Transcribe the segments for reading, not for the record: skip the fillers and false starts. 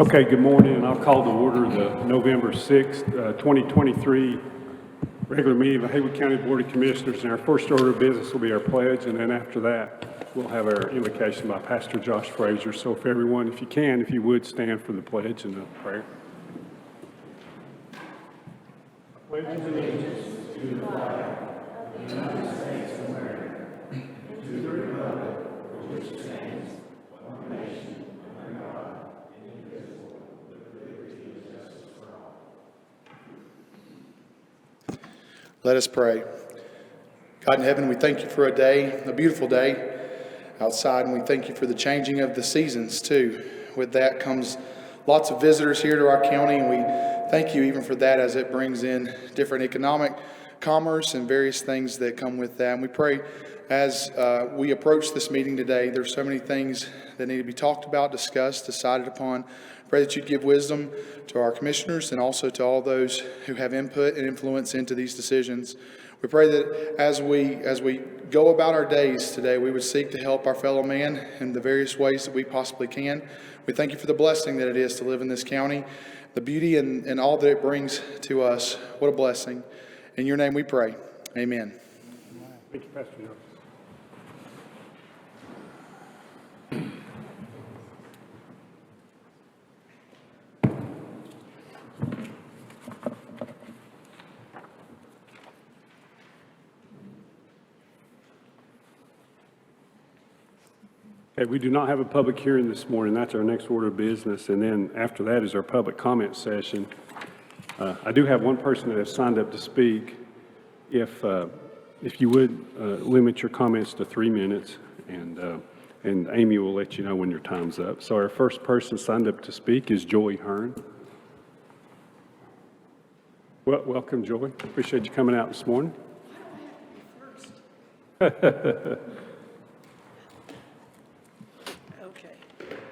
Okay, good morning, and I'll call to order the November 6th, 2023 regular meeting of the Haywood County Board of Commissioners. And our first order of business will be our pledge, and then after that, we'll have our invocation by Pastor Josh Frazier. So if everyone, if you would, stand for the pledge and the prayer. Pledge allegiance to the flag of the United States of America, and to the republic for which it stands, one nation, under God, indivisible, with liberty and justice for all. Let us pray. God in heaven, we thank you for a day, a beautiful day outside, and we thank you for the changing of the seasons too. With that comes lots of visitors here to our county, and we thank you even for that as it brings in different economic commerce and various things that come with that. And we pray as we approach this meeting today, there's so many things that need to be talked about, discussed, decided upon. Pray that you'd give wisdom to our commissioners and also to all those who have input and influence into these decisions. We pray that as we go about our days today, we would seek to help our fellow man in the various ways that we possibly can. We thank you for the blessing that it is to live in this county, the beauty and all that it brings to us. What a blessing. In your name we pray. Amen. Thank you, Pastor Josh. Okay, we do not have a public hearing this morning. That's our next order of business. And then after that is our public comment session. I do have one person that has signed up to speak. If you would limit your comments to 3 minutes, and Amy will let you know when your time's up. So our first person signed up to speak is Joy Hearn. Well, welcome, Joy. Appreciate you coming out this morning. Okay.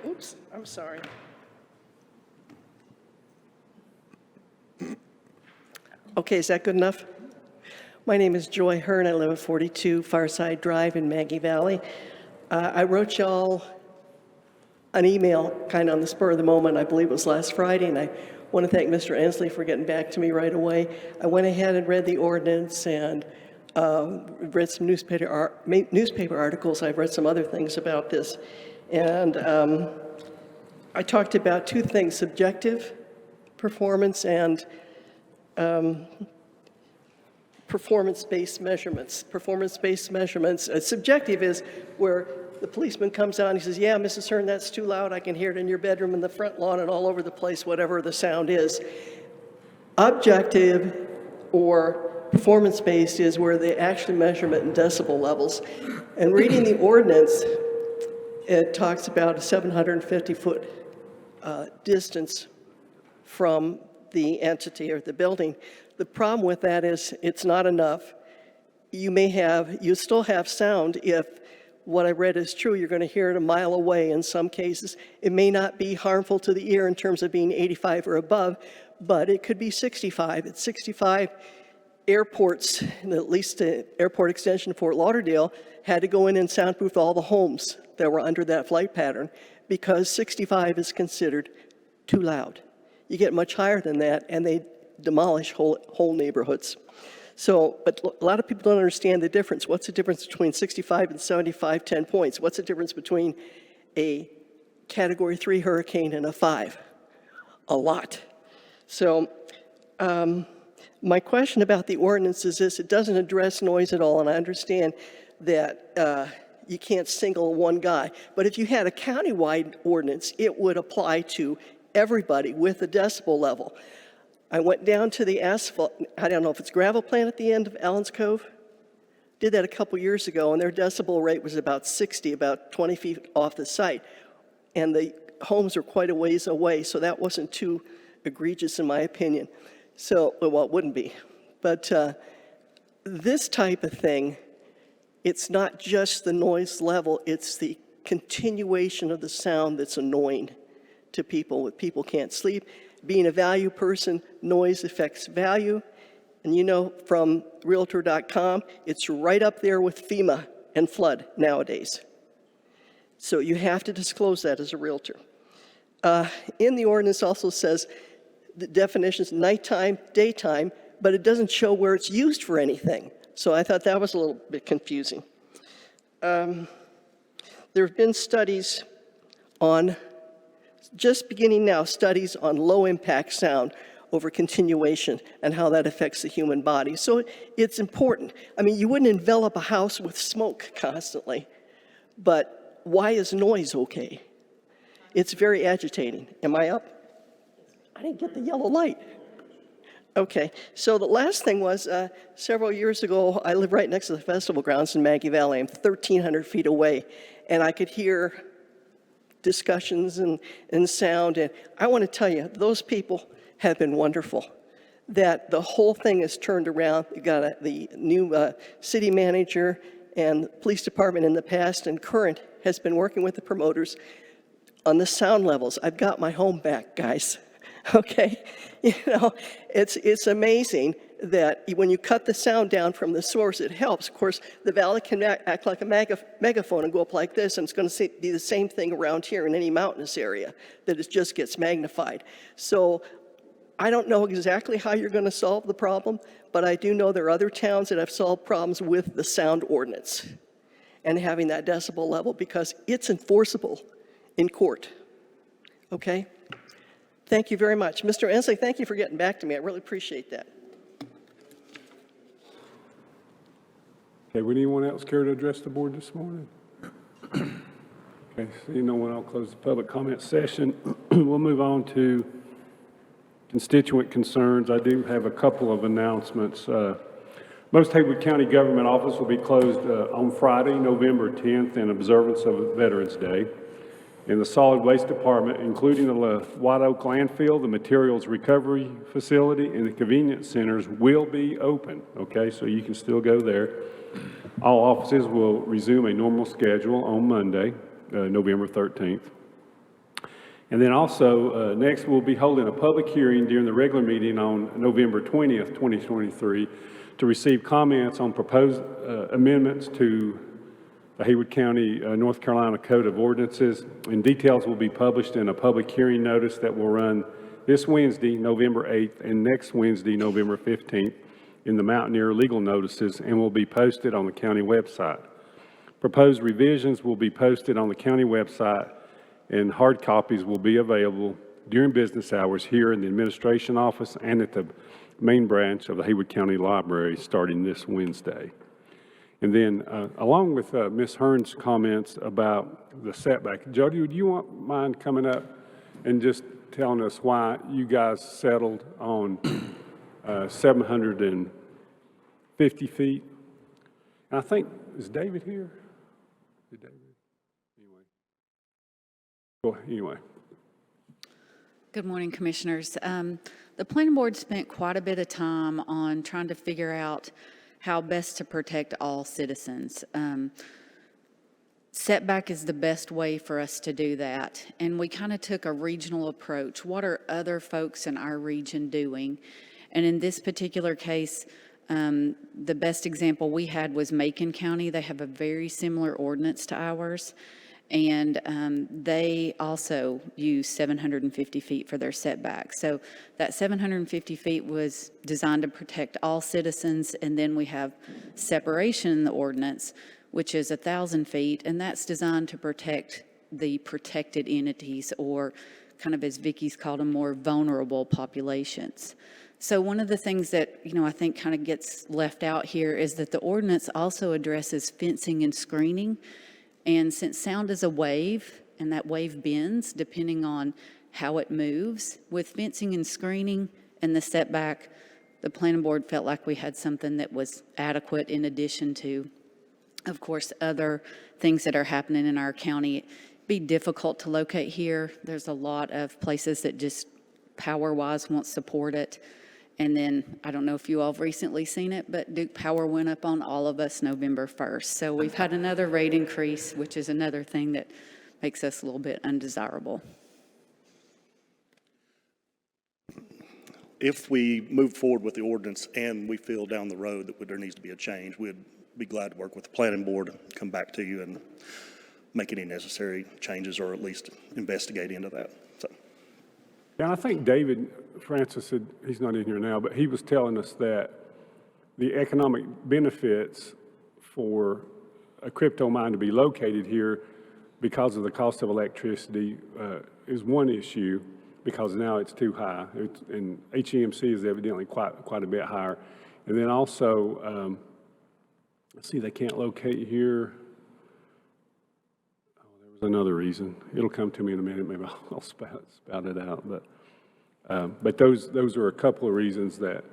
Oops, I'm sorry. Okay, is that good enough? My name is Joy Hearn. I live at 42 Fireside Drive in Maggie Valley. I wrote y'all an email kind of on the spur of the moment. I believe it was last Friday, and I want to thank Mr. Ensley for getting back to me right away. I went ahead and read the ordinance and read some newspaper articles. I've read some other things about this. And I talked about two things: subjective performance and performance-based measurements. Performance-based measurements. Subjective is where the policeman comes out and he says, yeah, Mrs. Hearn, that's too loud. I can hear it in your bedroom, in the front lawn, and all over the place, whatever the sound is. Objective or performance-based is where they actually measure it in decibel levels. And reading the ordinance, it talks about a 750-foot distance from the entity or the building. The problem with that is it's not enough. You still have sound if what I read is true. You're going to hear it a mile away in some cases. It may not be harmful to the ear in terms of being 85 or above, but it could be 65. At 65, airports, at least the airport extension Fort Lauderdale, had to go in and soundproof all the homes that were under that flight pattern because 65 is considered too loud. You get much higher than that, and they demolish whole neighborhoods. So, but a lot of people don't understand the difference. What's the difference between 65 and 75, 10 points? What's the difference between a Category 3 hurricane and a 5? A lot. So, my question about the ordinance is this: it doesn't address noise at all, and I understand that you can't single one guy. But if you had a countywide ordinance, it would apply to everybody with a decibel level. I went down to the asphalt, I don't know if it's gravel plant at the end of Allen's Cove. Did that a couple years ago, and their decibel rate was about 60, about 20 feet off the site. And the homes are quite a ways away, so that wasn't too egregious in my opinion. So, well, it wouldn't be. But this type of thing, it's not just the noise level, it's the continuation of the sound that's annoying to people. People can't sleep. Being a value person, noise affects value. And you know from Realtor.com, it's right up there with FEMA and flood nowadays. So you have to disclose that as a realtor. In the ordinance also says the definitions nighttime, daytime, but it doesn't show where it's used for anything. So I thought that was a little bit confusing. There have been studies on, just beginning now, studies on low-impact sound over continuation and how that affects the human body. So it's important. I mean, you wouldn't envelop a house with smoke constantly, but why is noise okay? It's very agitating. Am I up? I didn't get the yellow light. Okay, so the last thing was, several years ago, I live right next to the festival grounds in Maggie Valley. I'm 1,300 feet away, and I could hear discussions and sound, and I want to tell you, those people have been wonderful. That the whole thing is turned around. You got the new city manager and police department in the past and current has been working with the promoters on the sound levels. I've got my home back, guys. Okay, you know, it's amazing that when you cut the sound down from the source, it helps. Of course, the valley can act like a megaphone and go up like this, and it's going to be the same thing around here in any mountainous area, that it just gets magnified. So I don't know exactly how you're going to solve the problem, but I do know there are other towns that have solved problems with the sound ordinance and having that decibel level because it's enforceable in court. Okay? Thank you very much. Mr. Ensley, thank you for getting back to me. I really appreciate that. Okay, would anyone else care to address the board this morning? Okay, seeing no one, I'll close the public comment session. We'll move on to constituent concerns. I do have a couple of announcements. Most Haywood County government offices will be closed on Friday, November 10th, in observance of Veterans Day. In the solid waste department, including the White Oak landfill, the materials recovery facility, and the convenience centers will be open, okay? So you can still go there. All offices will resume a normal schedule on Monday, November 13th. And then also, next we'll be holding a public hearing during the regular meeting on November 20th, 2023, to receive comments on proposed amendments to the Haywood County, North Carolina Code of Ordinances, and details will be published in a public hearing notice that will run this Wednesday, November 8th, and next Wednesday, November 15th, in the Mountaineer Legal Notices, and will be posted on the county website. Proposed revisions will be posted on the county website, and hard copies will be available during business hours here in the administration office and at the main branch of the Haywood County Library starting this Wednesday. And then, along with Ms. Hearn's comments about the setback, Jody, would you mind coming up and just telling us why you guys settled on 750 feet? And I think, is David here? Is David? Anyway. Good morning, Commissioners. The Planning Board spent quite a bit of time on trying to figure out how best to protect all citizens. Setback is the best way for us to do that. And we kind of took a regional approach. What are other folks in our region doing? And in this particular case, the best example we had was Macon County. They have a very similar ordinance to ours. And they also use 750 feet for their setback. So that 750 feet was designed to protect all citizens, and then we have separation in the ordinance, which is 1,000 feet, and that's designed to protect the protected entities, or kind of as Vicki's called them, more vulnerable populations. So one of the things that, I think kind of gets left out here is that the ordinance also addresses fencing and screening. And since sound is a wave, and that wave bends depending on how it moves, with fencing and screening and the setback, the Planning Board felt like we had something that was adequate in addition to, of course, other things that are happening in our county. It'd be difficult to locate here. There's a lot of places that just power-wise won't support it. And then, I don't know if you all have recently seen it, but Duke Power went up on all of us November 1st. So we've had another rate increase, which is another thing that makes us a little bit undesirable. If we move forward with the ordinance and we feel down the road that there needs to be a change, we'd be glad to work with the planning board, come back to you and make any necessary changes, or at least investigate into that. So And I think David Francis said, he's not in here now, but he was telling us that the economic benefits for a crypto mine to be located here because of the cost of electricity is one issue, because now it's too high. And HEMC is evidently quite a bit higher. And then also, let's see, they can't locate here. Oh, there was another reason. It'll come to me in a minute. Maybe I'll spout it out. But those are a couple of reasons that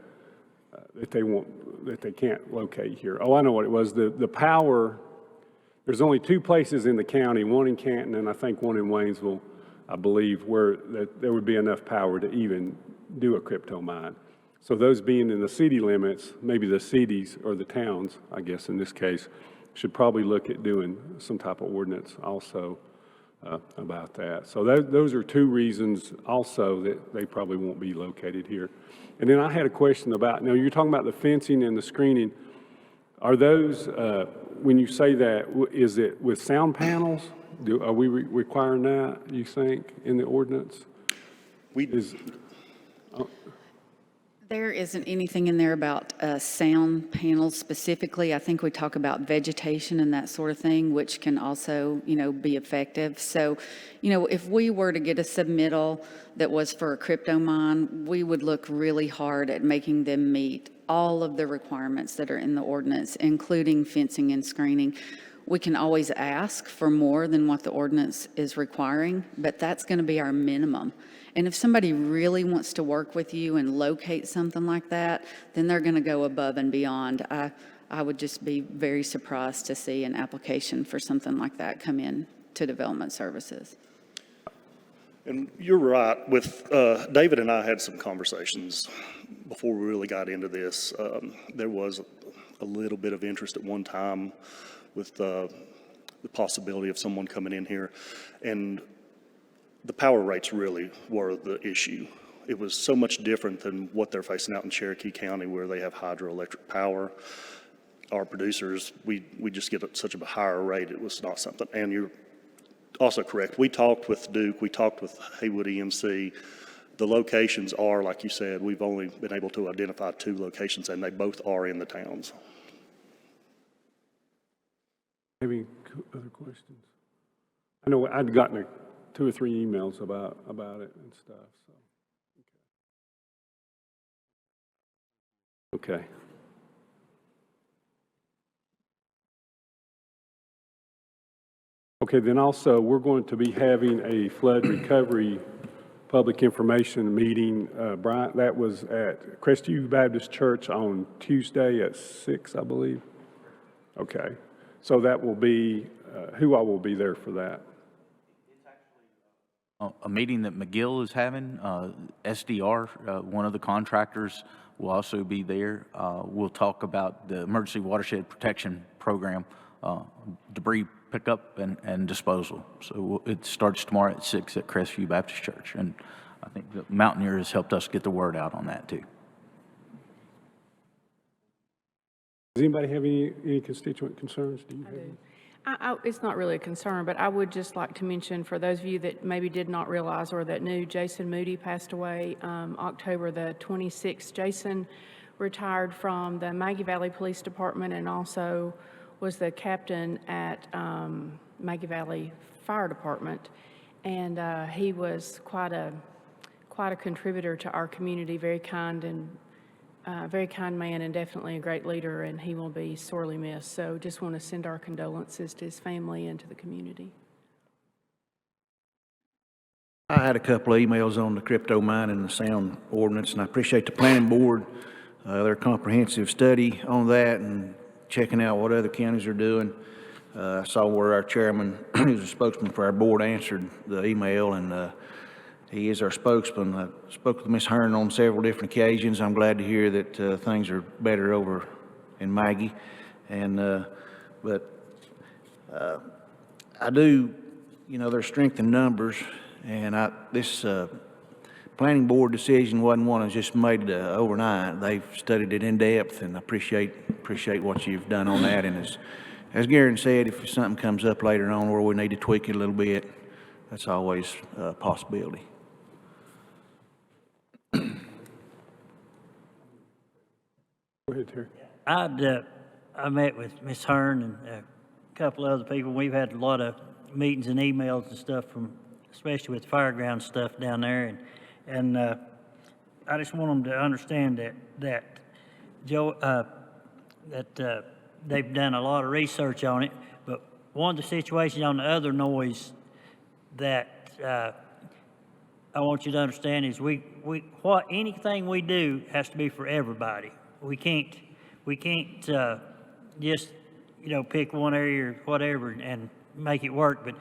they can't locate here. Oh, I know what it was. The power. There's only two places in the county, one in Canton and I think one in Waynesville, I believe, where there would be enough power to even do a crypto mine. So those being in the city limits, maybe the cities or the towns, I guess in this case, should probably look at doing some type of ordinance also about that. So those are two reasons also that they probably won't be located here. And then I had a question about, now you're talking about the fencing and the screening. Are those, when you say that, is it with sound panels? Are we requiring that, you think, in the ordinance? There isn't anything in there about sound panels specifically. I think we talk about vegetation and that sort of thing, which can also, be effective. So, if we were to get a submittal that was for a crypto mine, we would look really hard at making them meet all of the requirements that are in the ordinance, including fencing and screening. We can always ask for more than what the ordinance is requiring, but that's going to be our minimum. And if somebody really wants to work with you and locate something like that, then they're going to go above and beyond. I would just be very surprised to see an application for something like that come in to Development Services. And you're right. With David and I had some conversations before we really got into this. There was a little bit of interest at one time with the possibility of someone coming in here, and the power rates really were the issue. It was so much different than what they're facing out in Cherokee County, where they have hydroelectric power. Our producers, we just get such a higher rate. It was not something, and you're also correct. We talked with Duke, we talked with Haywood EMC. The locations are, like you said, we've only been able to identify 2 locations, and they both are in the towns. Any other questions? I know I'd gotten 2 or 3 emails about it and stuff. So, okay. Okay, then also, we're going to be having a flood recovery public information meeting. Brian, that was at Crestview Baptist Church on Tuesday at 6, I believe. Okay, so that will be, who all will be there for that? It's actually a meeting that McGill is having. SDR, one of the contractors, will also be there. We'll talk about the Emergency Watershed Protection Program, debris pickup and disposal. So it starts tomorrow at 6 at Crestview Baptist Church. And I think the Mountaineer has helped us get the word out on that too. Does anybody have any constituent concerns? Do you have any? It's not really a concern, but I would just like to mention, for those of you that maybe did not realize or that knew, Jason Moody passed away October the 26th. Jason retired from the Maggie Valley Police Department and also was the captain at Maggie Valley Fire Department. And he was quite a contributor to our community, very kind man and definitely a great leader, and he will be sorely missed. So just want to send our condolences to his family and to the community. I had a couple of emails on the crypto mine and the sound ordinance, and I appreciate the planning board, their comprehensive study on that and checking out what other counties are doing. I saw where our chairman, who's a spokesman for our board, answered the email, and he is our spokesman. I spoke with Ms. Hearn on several different occasions. I'm glad to hear that things are better over in Maggie. And, I do, there's strength in numbers, and this planning board decision wasn't one that's just made overnight. They've studied it in depth, and I appreciate what you've done on that. And as Garen said, if something comes up later on where we need to tweak it a little bit, that's always a possibility. Terry. I met with Ms. Hearn and a couple of other people. We've had a lot of meetings and emails and stuff especially with the fireground stuff down there. And I just want them to understand that they've done a lot of research on it. But one of the situations on the other noise that I want you to understand is anything we do has to be for everybody. We can't just, pick one area or whatever and make it work, but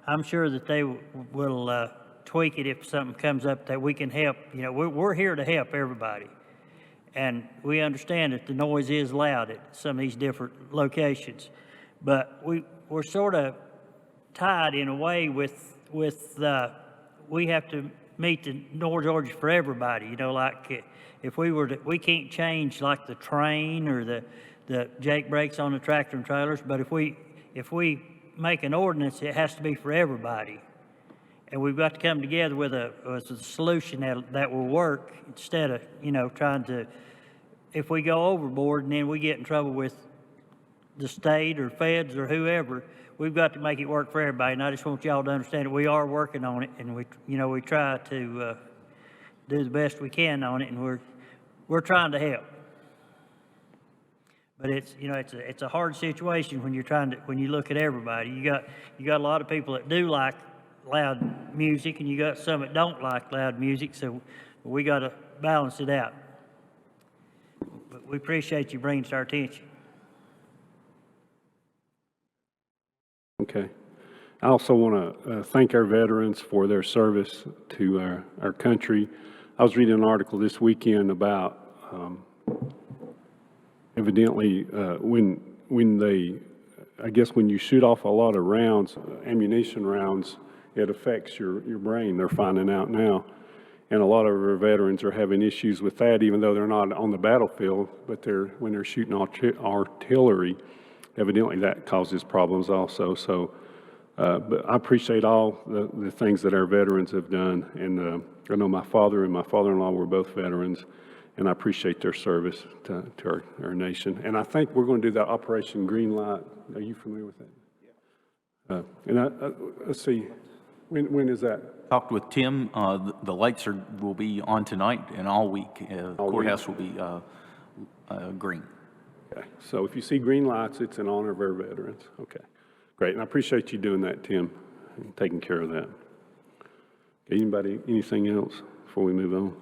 I'm sure that they will tweak it if something comes up that we can help. We're here to help everybody. And we understand that the noise is loud at some of these different locations, but we're sort of tied in a way with we have to meet the North Georgia for everybody. Like if we can't change like the train or the jake brakes on the tractor and trailers, but if we make an ordinance, it has to be for everybody. And we've got to come together with a solution that will work instead of, trying to, if we go overboard and then we get in trouble with the state or feds or whoever, we've got to make it work for everybody. And I just want y'all to understand that we are working on it, and we try to do the best we can on it, and we're trying to help. But it's a hard situation when you look at everybody. You got a lot of people that do like loud music, and you got some that don't like loud music. So we got to balance it out. But we appreciate you bringing it to our attention. Okay. I also want to thank our veterans for their service to our country. I was reading an article this weekend about evidently when you shoot off a lot of rounds, ammunition rounds, it affects your brain. They're finding out now. And a lot of our veterans are having issues with that, even though they're not on the battlefield, but when they're shooting artillery, evidently that causes problems also. So, but I appreciate all the things that our veterans have done. And I know my father and my father-in-law were both veterans, and I appreciate their service to our nation. And I think we're going to do that Operation Green Light. Are you familiar with that? Yeah. Let's see, when is that? Talked with Tim. The lights will be on tonight and all week. Courthouse will be green. Okay. So if you see green lights, it's in honor of our veterans. Okay. Great. And I appreciate you doing that, Tim, and taking care of that. Okay, anything else before we move on?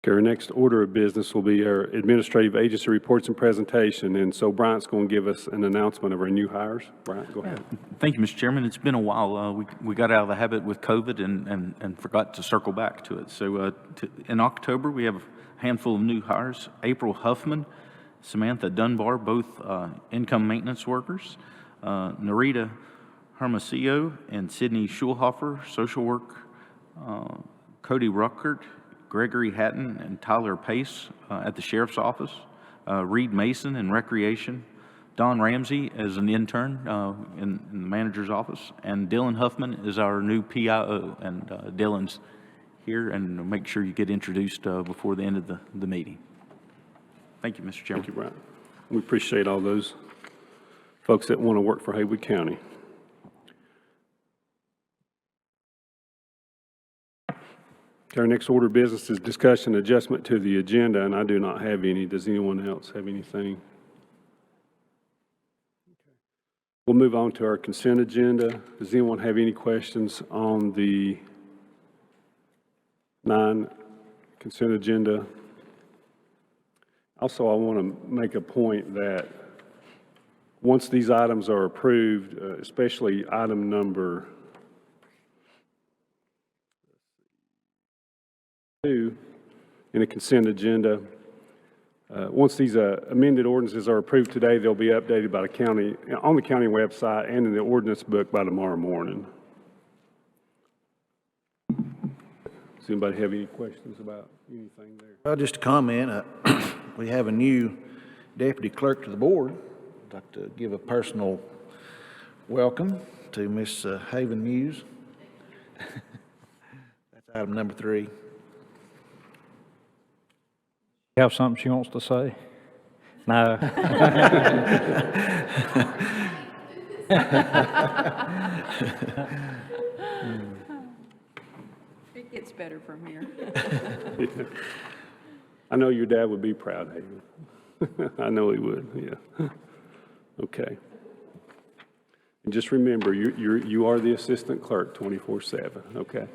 Okay, our next order of business will be our administrative agency reports and presentation. And so Bryant's going to give us an announcement of our new hires. Bryant, go ahead. Thank you, Mr. Chairman. It's been a while. We got out of the habit with COVID and forgot to circle back to it. So in October, we have a handful of new hires. April Huffman, Samantha Dunbar, both income maintenance workers. Narita Hermosillo and Sydney Schulhofer, social work. Cody Ruckert, Gregory Hatton, and Tyler Pace at the Sheriff's Office. Reed Mason in Recreation. Don Ramsey as an intern in the manager's office. And Dylan Huffman is our new PIO. And Dylan's here, and make sure you get introduced before the end of the meeting. Thank you, Mr. Chairman. Thank you, Brian. We appreciate all those folks that want to work for Haywood County. Our next order of business is discussion adjustment to the agenda, and I do not have any. Does anyone else have anything? We'll move on to our consent agenda. Does anyone have any questions on the non-consent agenda? Also, I want to make a point that once these items are approved, especially item number 2 in a consent agenda, once these amended ordinances are approved today, they'll be updated by the county, on the county website and in the ordinance book by tomorrow morning. Does anybody have any questions about anything there? Well, just a comment. We have a new deputy clerk to the board. I'd like to give a personal welcome to Miss Haven Muse. That's item number 3. Have something she wants to say? No. It gets better from here. I know your dad would be proud, Haven. I know he would, yeah. Okay. And just remember, you are the assistant clerk 24/7, okay?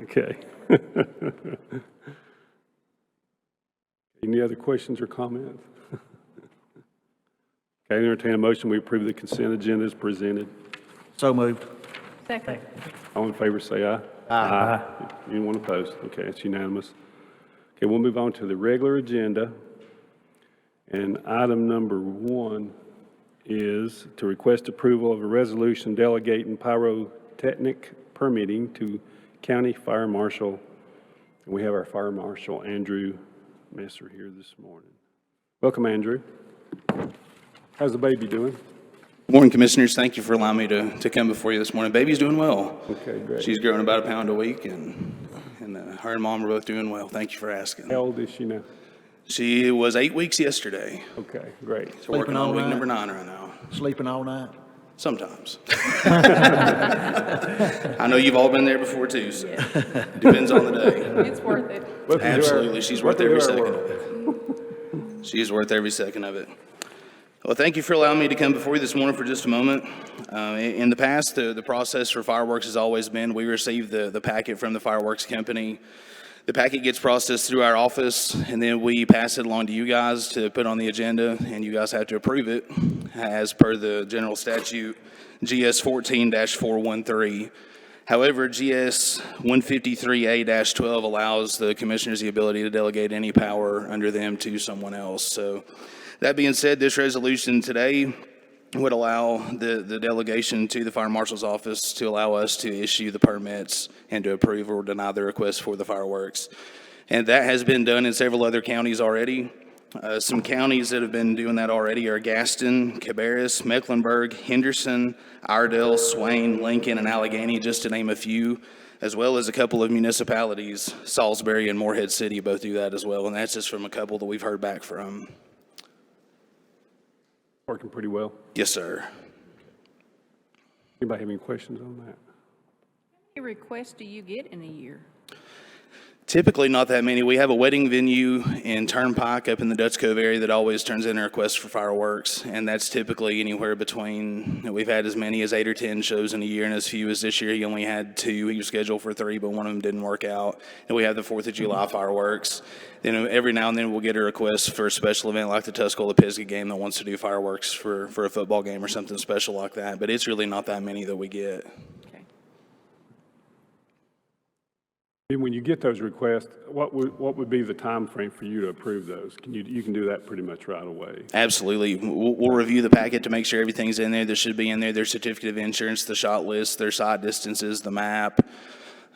Okay. Any other questions or comments? Okay, entertain a motion, we approve the consent agenda as presented. So moved. Second. All in favor, say aye. Aye. Anyone opposed? Okay, it's unanimous. Okay, we'll move on to the regular agenda. And item number 1 is to request approval of a resolution delegating pyrotechnic permitting to County Fire Marshal. And we have our Fire Marshal, Andrew Messer, here this morning. Welcome, Andrew. How's the baby doing? Morning, Commissioners. Thank you for allowing me to come before you this morning. Baby's doing well. Okay, great. She's growing about a pound a week, and her and Mom are both doing well. Thank you for asking. How old is she now? She was 8 weeks yesterday. Okay, great. So working on week number 9 right now. Sleeping all night? Sometimes. I know you've all been there before too, so depends on the day. It's worth it. Absolutely. She's worth every second of it. She's worth every second of it. Well, thank you for allowing me to come before you this morning for just a moment. In the past, the process for fireworks has always been we receive the packet from the fireworks company. The packet gets processed through our office, and then we pass it along to you guys to put on the agenda, and you guys have to approve it as per the general statute GS 14-413. However, GS 153A-12 allows the commissioners the ability to delegate any power under them to someone else. So that being said, this resolution today would allow the delegation to the Fire Marshal's office to allow us to issue the permits and to approve or deny the request for the fireworks. And that has been done in several other counties already. Some counties that have been doing that already are Gaston, Cabarrus, Mecklenburg, Henderson, Iredell, Swain, Lincoln, and Allegheny, just to name a few, as well as a couple of municipalities, Salisbury and Morehead City both do that as well. And that's just from a couple that we've heard back from. Working pretty well. Yes, sir. Anybody have any questions on that? How many requests do you get in a year? Typically not that many. We have a wedding venue in Turnpike up in the Dutch Cove area that always turns in a request for fireworks, and that's typically anywhere between, we've had as many as 8 or 10 shows in a year, and as few as this year, he only had 2. He was scheduled for 3, but one of them didn't work out. And we have the 4th of July fireworks. Then every now and then we'll get a request for a special event like the Tuscola-Pisgah game that wants to do fireworks for a football game or something special like that, but it's really not that many that we get. And when you get those requests, what would be the time frame for you to approve those? You can do that pretty much right away. Absolutely. We'll review the packet to make sure everything's in there. There should be in there their certificate of insurance, the shot list, their side distances, the map,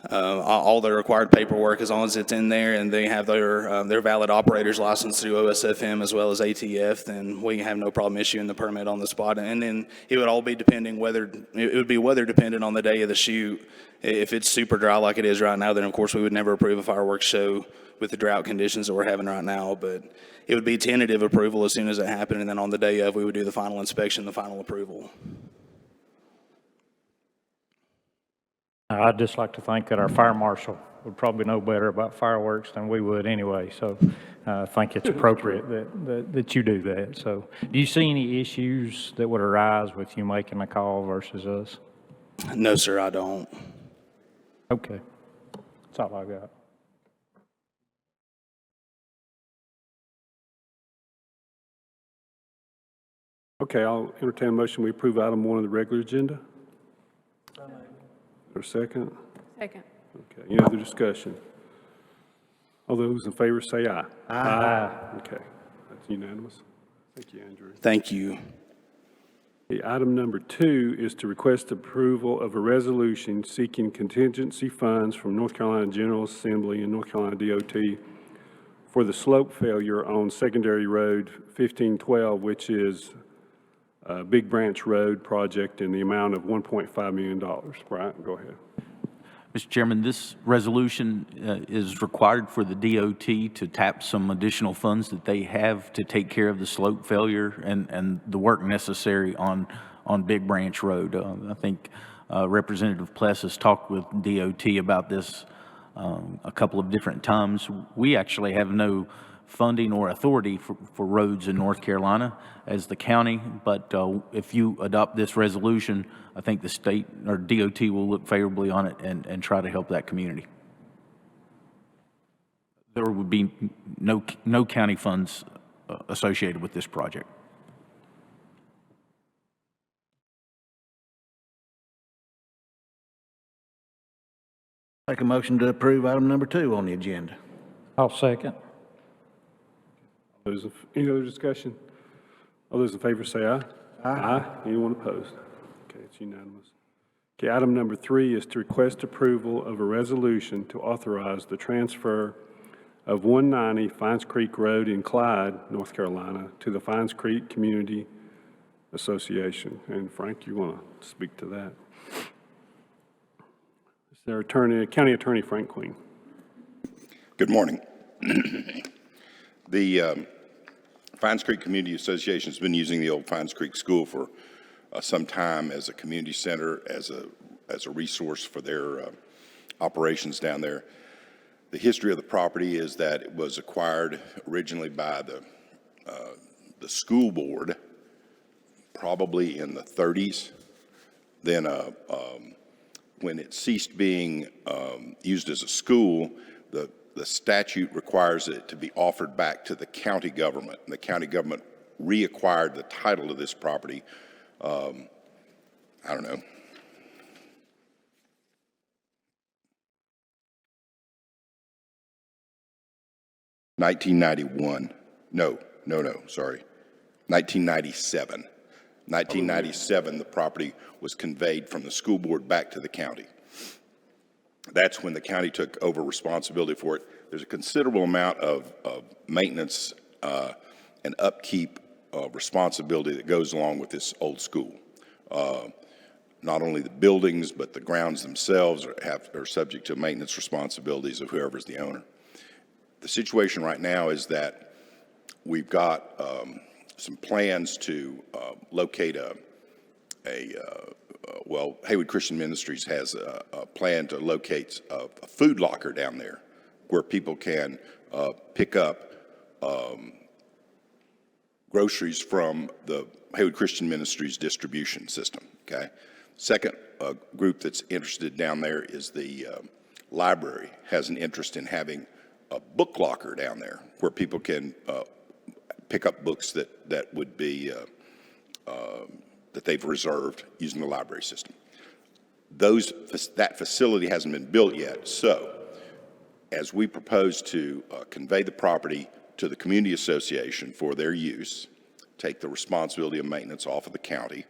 all the required paperwork, as long as it's in there and they have their valid operator's license through OSFM as well as ATF, then we have no problem issuing the permit on the spot. And then it would all be it would be weather dependent on the day of the shoot. If it's super dry like it is right now, then of course we would never approve a fireworks show with the drought conditions that we're having right now. But it would be tentative approval as soon as it happened, and then on the day of, we would do the final inspection, the final approval. I'd just like to think that our fire marshal would probably know better about fireworks than we would anyway, so I think it's appropriate that you do that. So do you see any issues that would arise with you making a call versus us? No, sir, I don't. Okay, that's all I got. Okay, I'll entertain a motion. We approve item 1 of the regular agenda. Or second? Second. Okay, any other discussion? All those in favor say aye. Aye. Okay, that's unanimous. Thank you, Andrew. Thank you. Okay, item number 2 is to request approval of a resolution seeking contingency funds from North Carolina General Assembly and North Carolina DOT for the slope failure on Secondary Road 1512, which is Big Branch Road project in the amount of $1.5 million. Brian, go ahead. Mr. Chairman, this resolution is required for the DOT to tap some additional funds that they have to take care of the slope failure and the work necessary on Big Branch Road. I think Representative Pless has talked with DOT about this a couple of different times. We actually have no funding or authority for roads in North Carolina as the county, but if you adopt this resolution, I think the state or DOT will look favorably on it and try to help that community. There would be no county funds associated with this project. Make a motion to approve item number 2 on the agenda. I'll second. Any other discussion? All those in favor say aye. Aye. Anyone opposed? Okay, it's unanimous. Okay, item number 3 is to request approval of a resolution to authorize the transfer of 190 Fines Creek Road in Clyde, North Carolina, to the Fines Creek Community Association. And Frank, you want to speak to that? Is there County Attorney Frank Queen? Good morning. The Fines Creek Community Association has been using the old Fines Creek School for some time as a community center, as a resource for their operations down there. The history of the property is that it was acquired originally by the school board, probably in the 30s. Then when it ceased being used as a school, the statute requires it to be offered back to the county government, and the county government reacquired the title of this property, I don't know, $1991. No, sorry. 1997. 1997, the property was conveyed from the school board back to the county. That's when the county took over responsibility for it. There's a considerable amount of maintenance and upkeep responsibility that goes along with this old school. Not only the buildings, but the grounds themselves are subject to maintenance responsibilities of whoever's the owner. The situation right now is that we've got some plans to locate well, Haywood Christian Ministries has a plan to locate a food locker down there where people can pick up groceries from the Haywood Christian Ministries distribution system, okay? Second group that's interested down there is the library has an interest in having a book locker down there where people can pick up books that would be that they've reserved using the library system. That facility hasn't been built yet, so as we propose to convey the property to the community association for their use, take the responsibility of maintenance off of the county,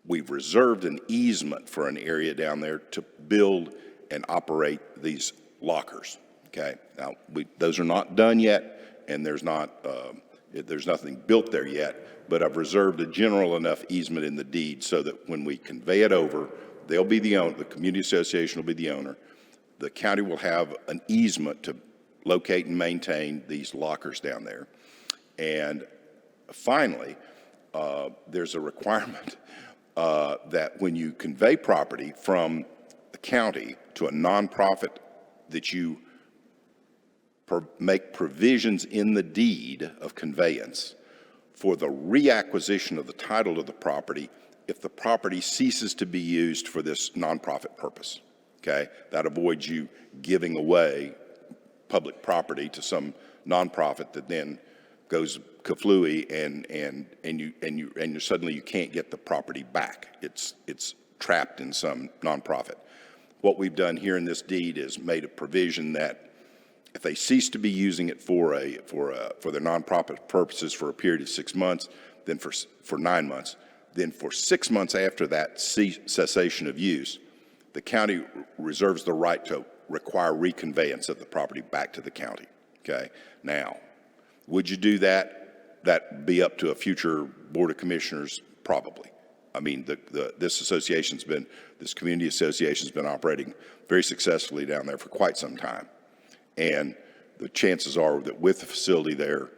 we've reserved an easement for an area down there to build and operate these lockers, okay? Now, those are not done yet, and there's nothing built there yet, but I've reserved a general enough easement in the deed so that when we convey it over, they'll be the owner, the community association will be the owner. The county will have an easement to locate and maintain these lockers down there. And finally, there's a requirement that when you convey property from the county to a nonprofit, that you make provisions in the deed of conveyance for the reacquisition of the title of the property if the property ceases to be used for this nonprofit purpose, okay? That avoids you giving away public property to some nonprofit that then goes kaflooey and suddenly you can't get the property back. It's trapped in some nonprofit. What we've done here in this deed is made a provision that if they cease to be using it for their nonprofit purposes for a period of 6 months, then for 9 months, then for 6 months after that cessation of use, the county reserves the right to require reconveyance of the property back to the county, okay? Now, would you do that? That'd be up to a future Board of Commissioners, probably. I mean, this community association's been operating very successfully down there for quite some time. And the chances are that with the facility there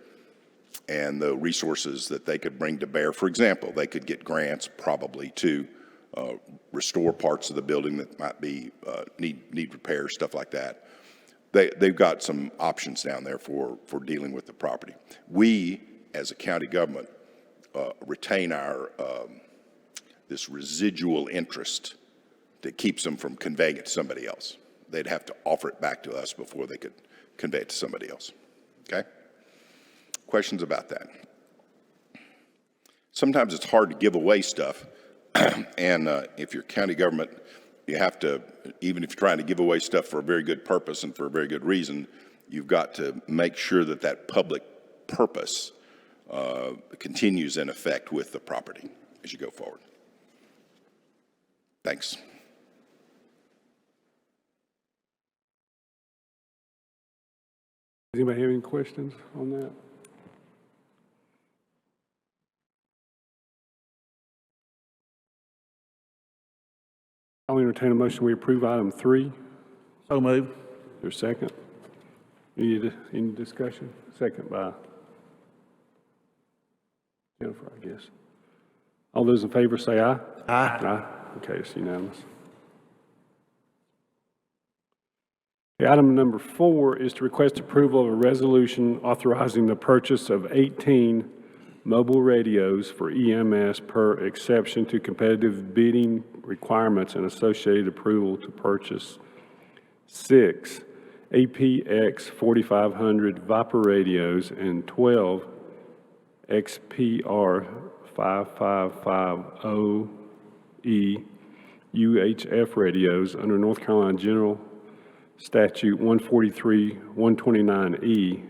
and the resources that they could bring to bear, for example, they could get grants probably to restore parts of the building that might be need repair, stuff like that. They've got some options down there for dealing with the property. We, as a county government, retain our this residual interest that keeps them from conveying it to somebody else. They'd have to offer it back to us before they could convey it to somebody else. Okay? Questions about that? Sometimes it's hard to give away stuff, and if you're county government, you have to, even if you're trying to give away stuff for a very good purpose and for a very good reason, you've got to make sure that that public purpose continues in effect with the property as you go forward. Thanks. Does anybody have any questions on that? I'll entertain a motion. We approve item 3. So moved. Is there a second? Any discussion? Second by Jennifer, I guess. All those in favor say aye. Aye. Aye. Okay, it's unanimous. Okay, item number 4 is to request approval of a resolution authorizing the purchase of 18 mobile radios for EMS per exception to competitive bidding requirements and associated approval to purchase 6 APX 4500 Viper radios and 12 XPR 5550E UHF radios under North Carolina General Statute 143-129E.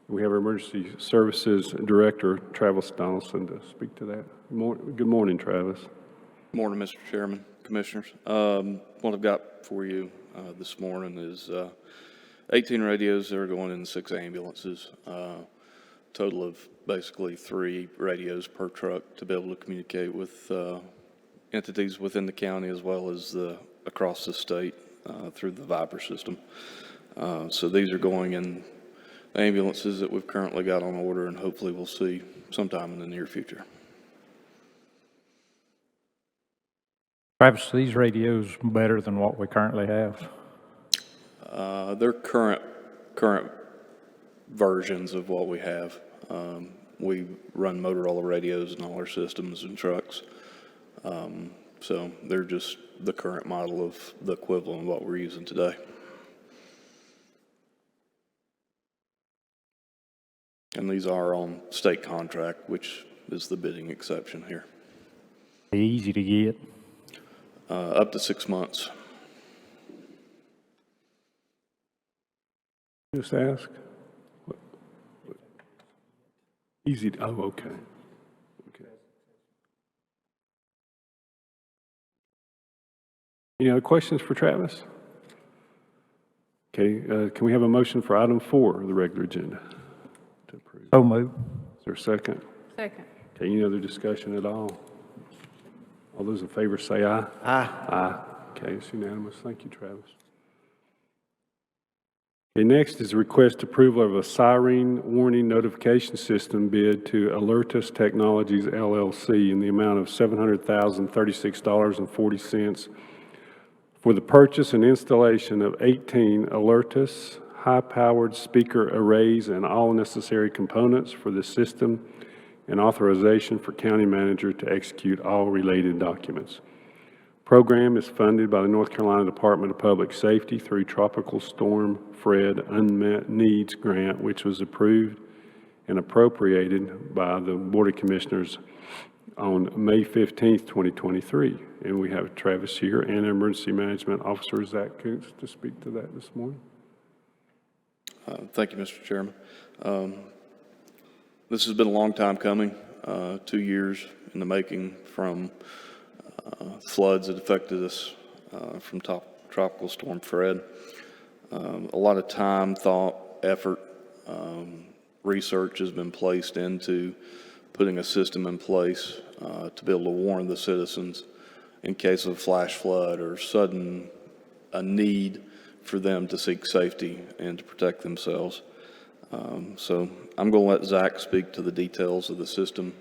We have our Emergency Services Director, Travis Donaldson, to speak to that. Good morning, Travis. Good morning, Mr. Chairman, Commissioners. What I've got for you this morning is 18 radios that are going in 6 ambulances. Total of basically 3 radios per truck to be able to communicate with entities within the county as well as across the state through the Viper system. So these are going in ambulances that we've currently got on order and hopefully we'll see sometime in the near future. Travis, are these radios better than what we currently have? They're current versions of what we have. We run Motorola radios in all our systems and trucks. So they're just the current model of the equivalent of what we're using today. And these are on state contract, which is the bidding exception here. Easy to get. Up to 6 months. Just ask. Easy. Oh, okay. Okay. Any other questions for Travis? Okay, can we have a motion for item 4 of the regular agenda to approve? So moved. Is there a second? Second. Okay, any other discussion at all? All those in favor say aye. Aye. Aye. Okay, it's unanimous. Thank you, Travis. Okay, next is a request approval of a siren warning notification system bid to Alertus Technologies LLC in the amount of $700,036.40 for the purchase and installation of 18 Alertus high-powered speaker arrays and all necessary components for the system and authorization for county manager to execute all related documents. Program is funded by the North Carolina Department of Public Safety through Tropical Storm Fred Unmet Needs Grant, which was approved and appropriated by the Board of Commissioners on May 15th, 2023. And we have Travis here and Emergency Management Officer Zach Kuntz to speak to that this morning. Thank you, Mr. Chairman. This has been a long time coming, 2 years in the making from floods that affected us from Tropical Storm Fred. A lot of time, thought, effort, research has been placed into putting a system in place to be able to warn the citizens in case of flash flood or sudden a need for them to seek safety and to protect themselves. So I'm going to let Zach speak to the details of the system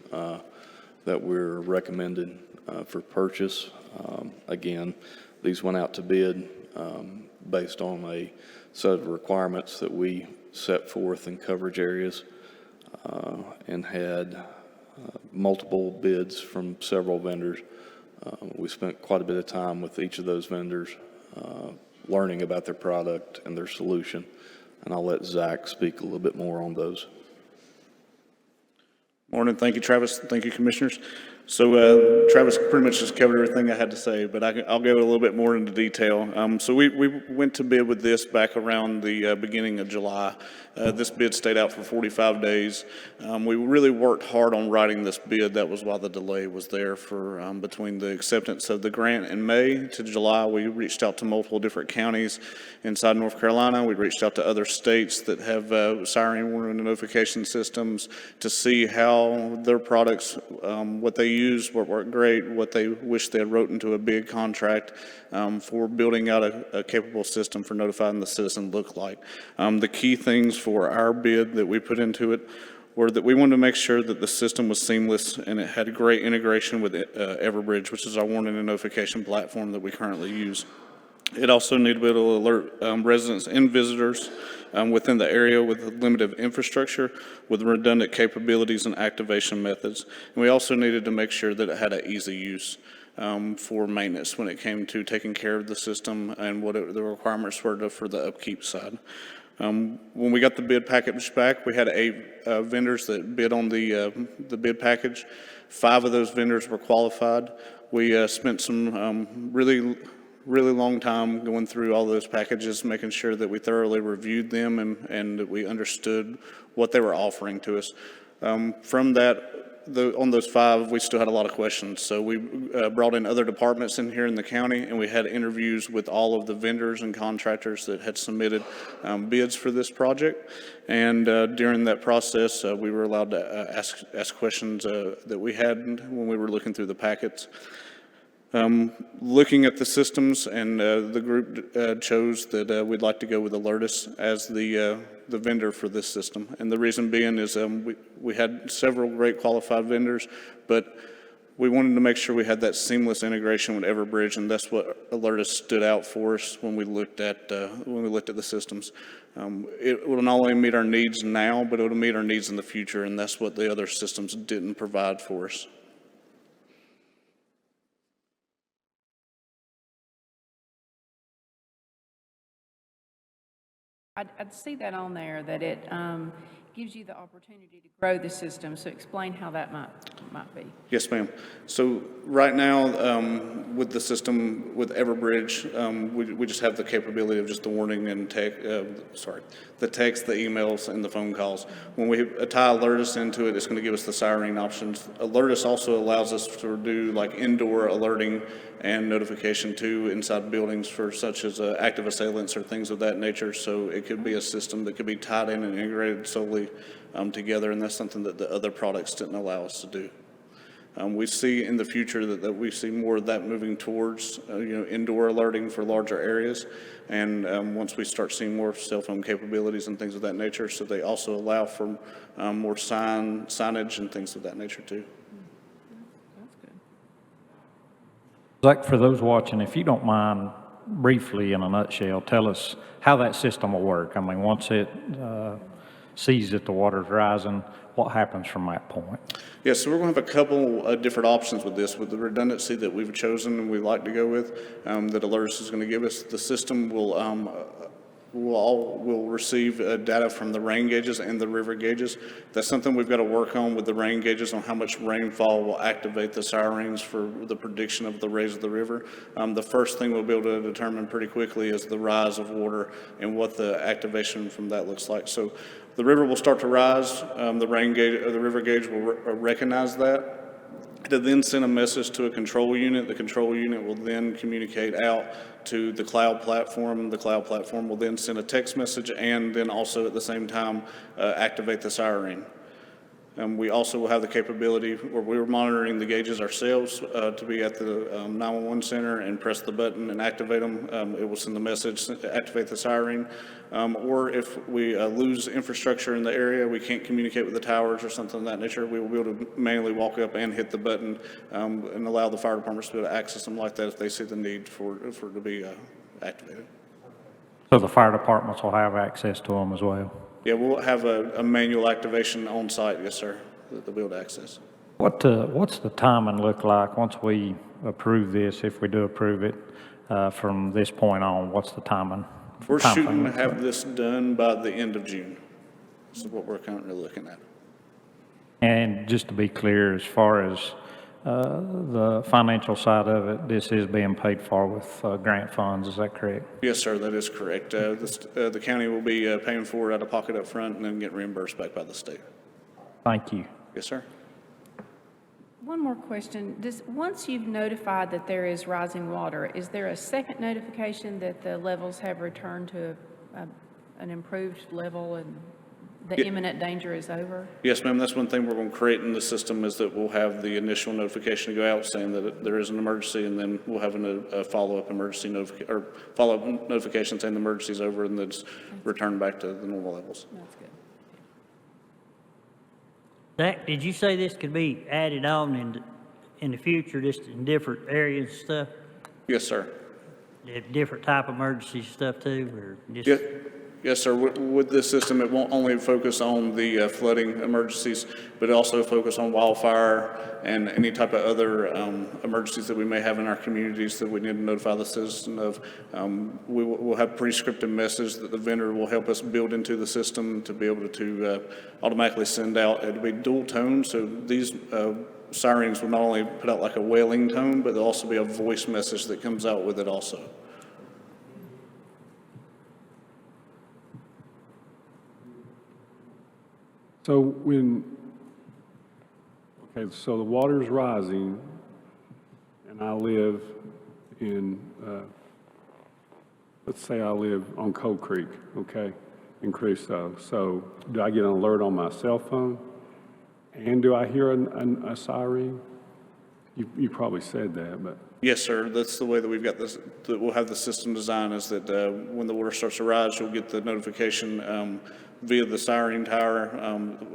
that we're recommending for purchase. Again, these went out to bid based on a set of requirements that we set forth in coverage areas and had multiple bids from several vendors. We spent quite a bit of time with each of those vendors learning about their product and their solution, and I'll let Zach speak a little bit more on those. Morning. Thank you, Travis. Thank you, Commissioners. So Travis pretty much just covered everything I had to say, but I'll go a little bit more into detail. So we went to bid with this back around the beginning of July. This bid stayed out for 45 days. We really worked hard on writing this bid. That was why the delay was there for between the acceptance of the grant in May to July. We reached out to multiple different counties inside North Carolina. We reached out to other states that have siren warning notification systems to see how their products, what they use, what worked great, what they wish they had wrote into a bid contract for building out a capable system for notifying the citizen look like. The key things for our bid that we put into it were that we wanted to make sure that the system was seamless and it had great integration with Everbridge, which is our warning and notification platform that we currently use. It also needed to be able to alert residents and visitors within the area with limited infrastructure with redundant capabilities and activation methods. And we also needed to make sure that it had an easy use for maintenance when it came to taking care of the system and what the requirements were for the upkeep side. When we got the bid package back, we had 8 vendors that bid on the bid package. 5 of those vendors were qualified. We spent some really long time going through all those packages, making sure that we thoroughly reviewed them and that we understood what they were offering to us. From that, on those 5, we still had a lot of questions. So we brought in other departments in here in the county, and we had interviews with all of the vendors and contractors that had submitted bids for this project. And during that process, we were allowed to ask questions that we had when we were looking through the packets. Looking at the systems, and the group chose that we'd like to go with Alertus as the vendor for this system. And the reason being is we had several great qualified vendors, but we wanted to make sure we had that seamless integration with Everbridge, and that's what Alertus stood out for us when we looked at the systems. It will not only meet our needs now, but it will meet our needs in the future, and that's what the other systems didn't provide for us. I'd see that on there, that it gives you the opportunity to grow the system. So explain how that might be. Yes, ma'am. So right now, with the system, with Everbridge, we just have the capability of just the warning and the text, the emails, and the phone calls. When we tie Alertus into it, it's going to give us the siren options. Alertus also allows us to do like indoor alerting and notification too inside buildings for such as active assailants or things of that nature. So it could be a system that could be tied in and integrated solely together, and that's something that the other products didn't allow us to do. We see in the future that we see more of that moving towards indoor alerting for larger areas, and once we start seeing more cell phone capabilities and things of that nature, so they also allow for more signage and things of that nature too. Zach, for those watching, if you don't mind, briefly in a nutshell, tell us how that system will work. I mean, once it sees that the water's rising, what happens from that point? Yeah, so we're going to have a couple different options with this. With the redundancy that we've chosen and we like to go with, that Alertus is going to give us, the system will receive data from the rain gauges and the river gauges. That's something we've got to work on with the rain gauges on how much rainfall will activate the sirens for the prediction of the raise of the river. The first thing we'll be able to determine pretty quickly is the rise of water and what the activation from that looks like. So the river will start to rise. The rain gauge or the river gauge will recognize that. To then send a message to a control unit. The control unit will then communicate out to the cloud platform. The cloud platform will then send a text message and then also at the same time activate the siren. We also will have the capability where we're monitoring the gauges ourselves to be at the 911 center and press the button and activate them. It will send the message, activate the siren. Or if we lose infrastructure in the area, we can't communicate with the towers or something of that nature, we will be able to manually walk up and hit the button and allow the fire departments to be able to access them like that if they see the need for it to be activated. So the fire departments will have access to them as well? Yeah, we'll have a manual activation on site, yes, sir, that they'll be able to access. What's the timing look like once we approve this, if we do approve it, from this point on? What's the timing? We're shooting to looks have like? this done by the end of June. This is what we're currently looking at. And just to be clear, as far as the financial side of it, this is being paid for with grant funds, is that correct? Yes, sir, that is correct. The county will be paying for it out of pocket up front and then get reimbursed back by the state. Thank you. Yes, sir. One more question. Once you've notified that there is rising water, is there a second notification that the levels have returned to an improved level and the imminent danger is over? Yes, ma'am, that's one thing we're going to create in the system is that we'll have the initial notification to go out saying that there is an emergency, and then we'll have a follow-up follow-up notification saying the emergency is over, and then it's returned back to the normal levels. That's good. Zach, did you say this could be added on in the future, just in different areas and stuff? Yes, sir. Different type of emergency stuff too, or just? Yes, sir. With this system, it won't only focus on the flooding emergencies, but also focus on wildfire and any type of other emergencies that we may have in our communities that we need to notify the citizen of. We'll have prescriptive message that the vendor will help us build into the system to be able to automatically send out. It'll be dual tone, so these sirens will not only put out like a wailing tone, but there'll also be a voice message that comes out with it also. So so the water's rising, and I live in, let's say I live on Cold Creek, okay, in Crusoe. So do I get an alert on my cell phone? And do I hear a siren? You probably said that, but. Yes, sir. That's the way that we've got this, that we'll have the system designed is that when the water starts to rise, you'll get the notification via the siren tower,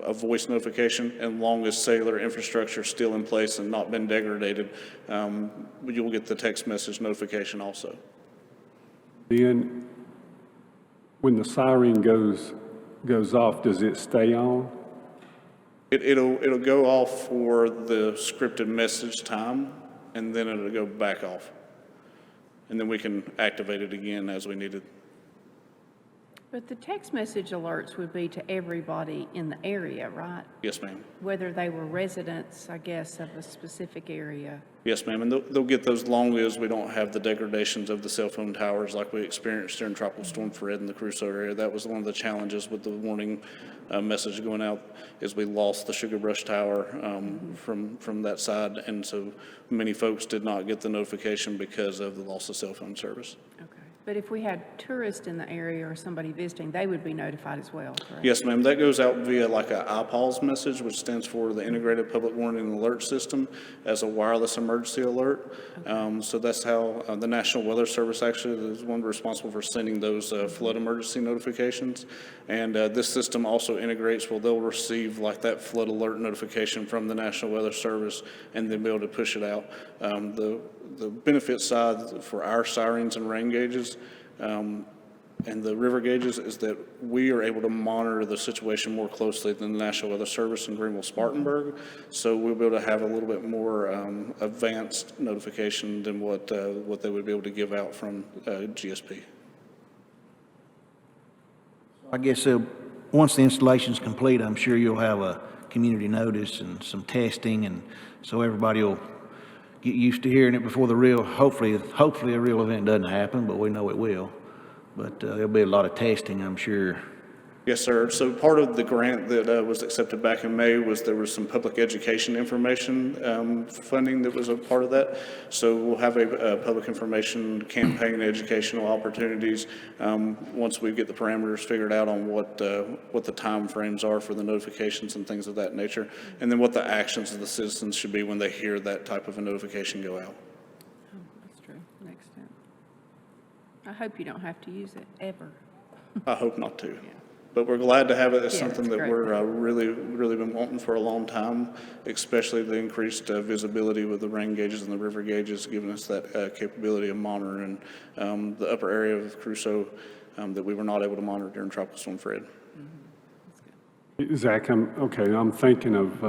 a voice notification, and long as cellular infrastructure is still in place and not been degraded, you'll get the text message notification also. Then, when the siren goes off, does it stay on? It'll go off for the scripted message time, and then it'll go back off. And then we can activate it again as we need it. But the text message alerts would be to everybody in the area, right? Yes, ma'am. Whether they were residents, I guess, of a specific area. Yes, ma'am, and they'll get those long as we don't have the degradations of the cell phone towers like we experienced during Tropical Storm Fred in the Crusoe area. That was one of the challenges with the warning message going out, is we lost the Sugar Brush Tower from that side, and so many folks did not get the notification because of the loss of cell phone service. Okay. But if we had tourists in the area or somebody visiting, they would be notified as well, correct? Yes, ma'am. That goes out via like a IPALS message, which stands for the Integrated Public Warning and Alert System, as a wireless emergency alert. Okay. So that's how the National Weather Service actually is one responsible for sending those flood emergency notifications. And this system also integrates, well, they'll receive like that flood alert notification from the National Weather Service and then be able to push it out. The benefit side for our sirens and rain gauges and the river gauges is that we are able to monitor the situation more closely than the National Weather Service in Greenville-Spartanburg. So we'll be able to have a little bit more advanced notification than what they would be able to give out from GSP. I guess once the installation's complete, I'm sure you'll have a community notice and some testing, and so everybody will get used to hearing it before hopefully a real event doesn't happen, but we know it will. But there'll be a lot of testing, I'm sure, Yes, sir. So part of the grant that was accepted back in May was there was some public education information funding that was a part of that. So we'll have a public information campaign, educational opportunities, once we get the parameters figured out on what the timeframes are for the notifications and things of that nature, and then what the actions of the citizens should be when they hear that type of a notification go out. Oh, that's true. Next step. I hope you don't have to use it ever. I hope not to. But we're glad to have it. It's Yeah, something it's that great. we're really been wanting for a long time, especially the increased visibility with the rain gauges and the river gauges, giving us that capability of monitoring the upper area of Crusoe that we were not able to monitor during Tropical Storm Fred. Zach, I'm thinking of,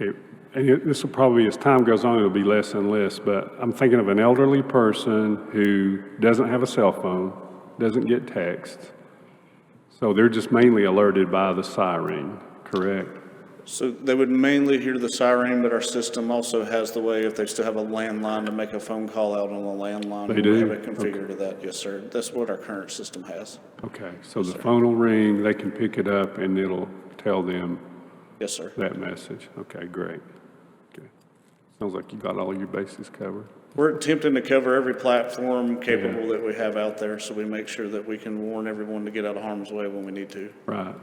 and this will probably, as time goes on, it'll be less and less, but I'm thinking of an elderly person who doesn't have a cell phone, doesn't get text, so they're just mainly alerted by the siren, correct? So they would mainly hear the siren, but our system also has the way, if they still have a landline, to make a phone call out on the landline. They do? We have it configured to that, yes, sir. That's what our current system has. Okay, so the phone will ring, they can pick it up, and it'll tell them Yes, sir. that message. Okay, great. Okay. Sounds like you got all your bases covered. We're attempting to cover every platform capable that we have out there, so we make sure that we can warn everyone to get out of harm's way when we need to. Right,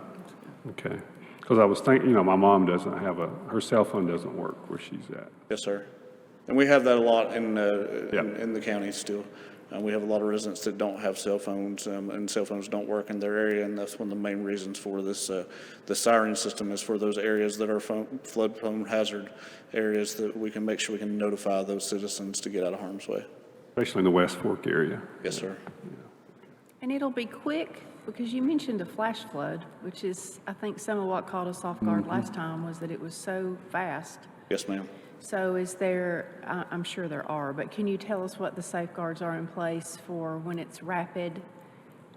okay. Because I was thinking, my mom doesn't have her cell phone doesn't work where she's at. Yes, sir. And we have that a lot in Yep. in the county still. We have a lot of residents that don't have cell phones, and cell phones don't work in their area, and that's one of the main reasons for this, the siren system is for those areas that are flood prone hazard areas, that we can make sure we can notify those citizens to get out of harm's way. Especially in the West Fork area. Yes, sir. And it'll be quick, because you mentioned a flash flood, which is, I think some of what caught us off guard last time was that it was so fast. Yes, ma'am. So is there, I'm sure there are, but can you tell us what the safeguards are in place for when it's rapid?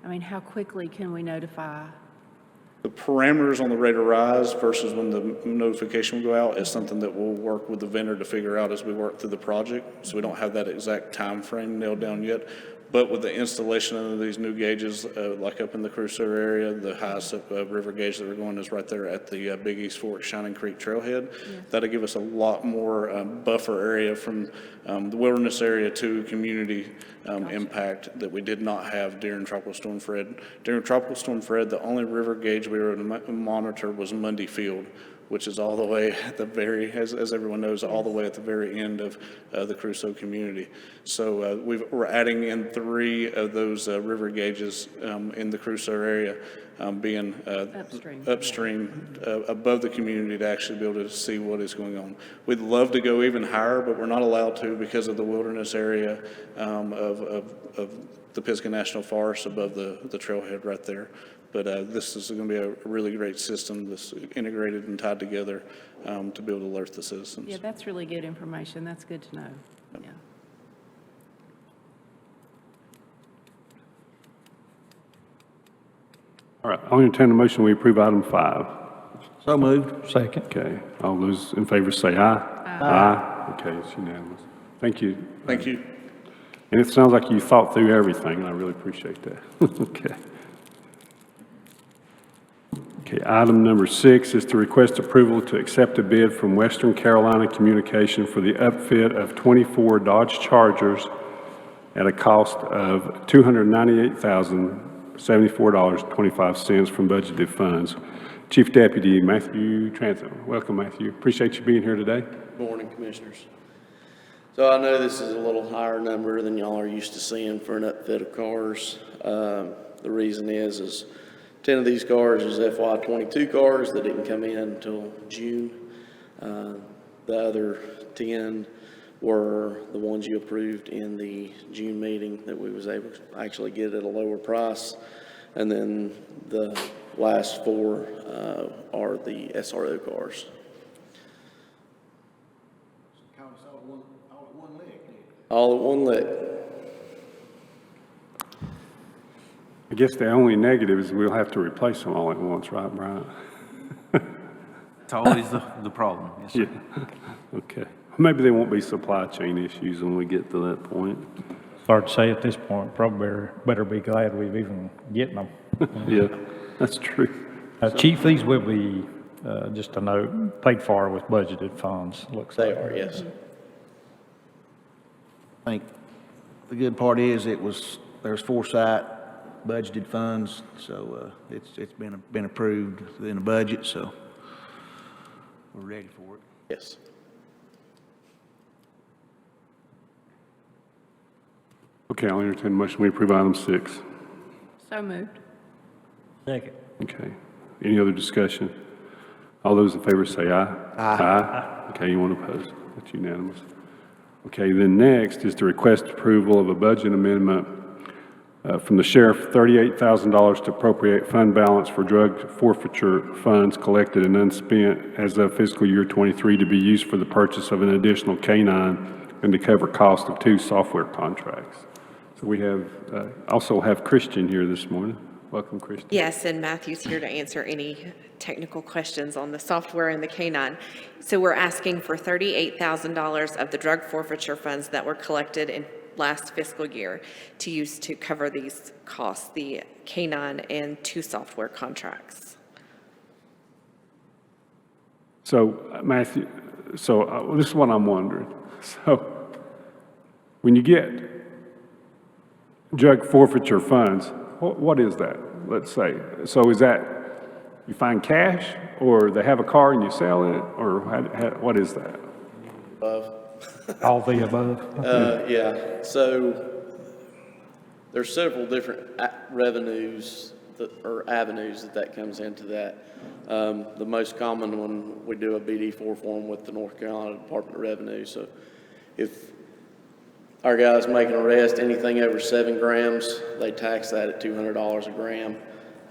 I mean, how quickly can we notify? The parameters on the rate of rise versus when the notification will go out is something that we'll work with the vendor to figure out as we work through the project. So we don't have that exact time frame nailed down yet. But with the installation of these new gauges, like up in the Crusoe area, the highest river gauge that we're going is right there at the Big East Fork Shining Creek Trailhead. Yeah. That'll give us a lot more buffer area from the wilderness area to community impact that we did not have during Tropical Storm Fred. During Tropical Storm Fred, the only river gauge we were able to monitor was Mundy Field, which is all the way at the very, as everyone knows, all the way at the very end of the Crusoe community. So we're adding in 3 of those river gauges in the Crusoe area, being upstream above the community to actually be able to see what is going on. We'd love to go even higher, but we're not allowed to because of the wilderness area of the Pisgah National Forest above the trailhead right there. But this is going to be a really great system that's integrated and tied together to be able to alert the citizens. Yeah, that's really good information. That's good to know. Yeah. All right, I'll entertain a motion, we approve item 5. So moved. Second. Okay, all those in favor say aye. Aye. Okay, it's unanimous. Thank you. Thank you. And it sounds like you thought through everything, and I really appreciate that. Okay. Okay, item number 6 is to request approval to accept a bid from Western Carolina Communication for the upfit of 24 Dodge Chargers at a cost of $298,074.25 from budgeted funds. Chief Deputy Matthew Transom. Welcome, Matthew. Appreciate you being here today. Good morning, Commissioners. So I know this is a little higher number than y'all are used to seeing for an upfit of cars. The reason is 10 of these cars is FY22 cars that didn't come in until June. The other 10 were the ones you approved in the June meeting that we was able to actually get at a lower price. And then the last 4 are the SRO cars. All at one lick. I guess the only negative is we'll have to replace them all at once, right, Brian? It's always the problem. Yes, sir. Yeah. Okay. Maybe there won't be supply chain issues when we get to that point. It's hard to say at this point. Probably better be glad we've even getting them. Yeah, that's true. Chief, these will be, just a note, paid for with budgeted funds, looks They like. are, yes. I think the good part is there's foresight, budgeted funds, so it's been approved in the budget, so we're ready for it. Yes. Okay, I'll entertain a motion. We approve item 6. So moved. Second. Okay. Any other discussion? All those in favor say aye. Aye. Okay, anyone opposed? That's unanimous. Okay, then next is to request approval of a budget amendment from the sheriff, $38,000 to appropriate fund balance for drug forfeiture funds collected and unspent as of fiscal year '23 to be used for the purchase of an additional K-9 and to cover cost of 2 software contracts. So we have, also have Christian here this morning. Welcome, Christian. Yes, and Matthew's here to answer any technical questions on the software and the K-9. So we're asking for $38,000 of the drug forfeiture funds that were collected in last fiscal year to use to cover these costs, the K-9 and 2 software contracts. So, Matthew, this is what I'm wondering. So, when you get drug forfeiture funds, what is that? Let's say. So is that you find cash, or they have a car and you sell it, or what is that? All the above? Yeah, so there's several different revenues or avenues that comes into that. The most common one, we do a BD4 form with the North Carolina Department of Revenue. So if our guys make an arrest, anything over 7 grams, they tax that at $200 a gram.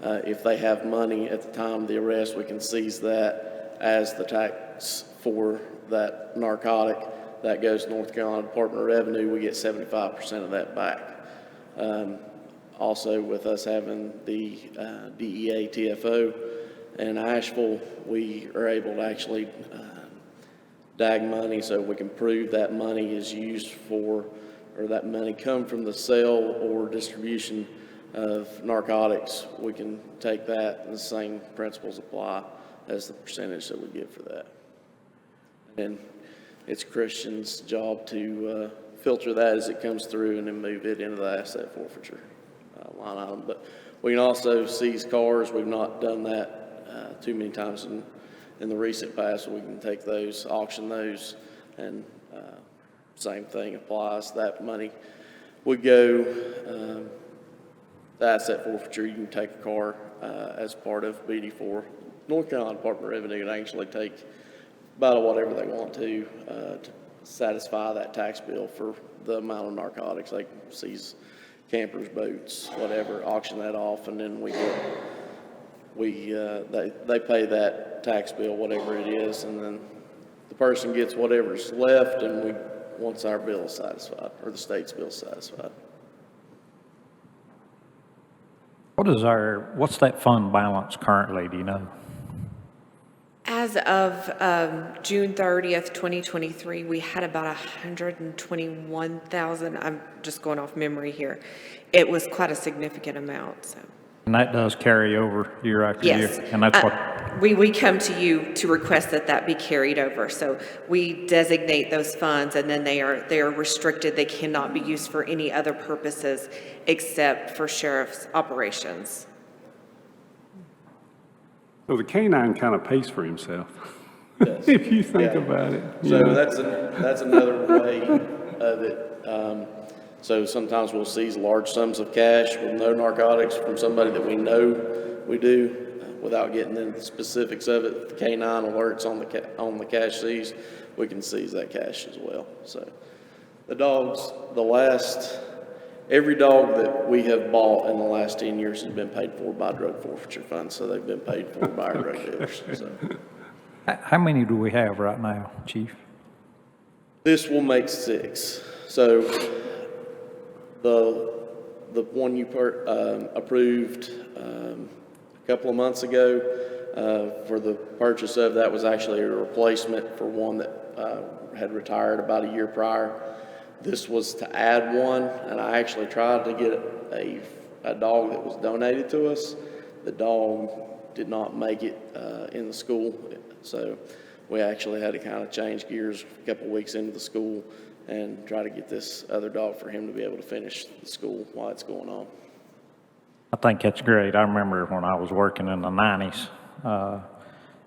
If they have money at the time of the arrest, we can seize that as the tax for that narcotic. That goes to North Carolina Department of Revenue. We get 75% of that back. Also, with us having the DEA TFO in Asheville, we are able to actually DAG money, so we can prove that money is used for, or that money come from the sale or distribution of narcotics. We can take that, and the same principles apply as the percentage that we get for that. And it's Christian's job to filter that as it comes through and then move it into the asset forfeiture line item. But we can also seize cars. We've not done that too many times in the recent past. We can take those, auction those, and same thing applies. That money would go, the asset forfeiture, you can take a car as part of BD4. North Carolina Department of Revenue can actually take about whatever they want to satisfy that tax bill for the amount of narcotics. They can seize campers, boats, whatever, auction that off, and then they pay that tax bill, whatever it is, and then the person gets whatever's left, and once our bill is satisfied, or the state's bill is satisfied. What's that fund balance currently, do you know? As of June 30th, 2023, we had about 121,000. I'm just going off memory here. It was quite a significant amount, so. And that does carry over year after year? Yes. And that's what. We come to you to request that be carried over. So we designate those funds, and then they are restricted. They cannot be used for any other purposes except for sheriff's operations. So the K-9 kind of pays for himself, Yes. if you think about it. So you know? that's another way of it. So sometimes we'll seize large sums of cash with no narcotics from somebody that we know we do, without getting into the specifics of it. The K-9 alerts on the cash seized, we can seize that cash as well. So the dogs, every dog that we have bought in the last 10 years has been paid for by drug forfeiture funds, so they've been paid for by our drug dealers. So. How many do we have right now, Chief? This will make 6. So the one you approved a couple of months ago for the purchase of, that was actually a replacement for one that had retired about a year prior. This was to add one, and I actually tried to get a a dog that was donated to us. The dog did not make it in the school, so we actually had to kind of change gears a couple weeks into the school and try to get this other dog for him to be able to finish the school while it's going on. I think that's great. I remember when I was working in the 90s,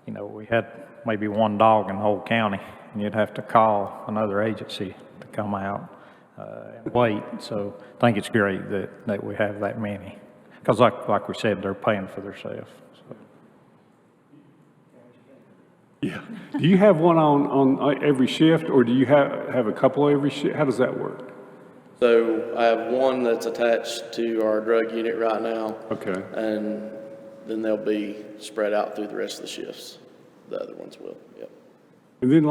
you know, we had maybe one dog in the whole county, and you'd have to call another agency to come out and wait. So I think it's great that we have that many. Because like we said, they're paying for themselves. So. Yeah. Do you have one on every shift, or do you have a couple every shift? How does that work? So I have one that's attached to our drug unit right now. Okay. And then they'll be spread out through the rest of the shifts. The other ones will, yep. And then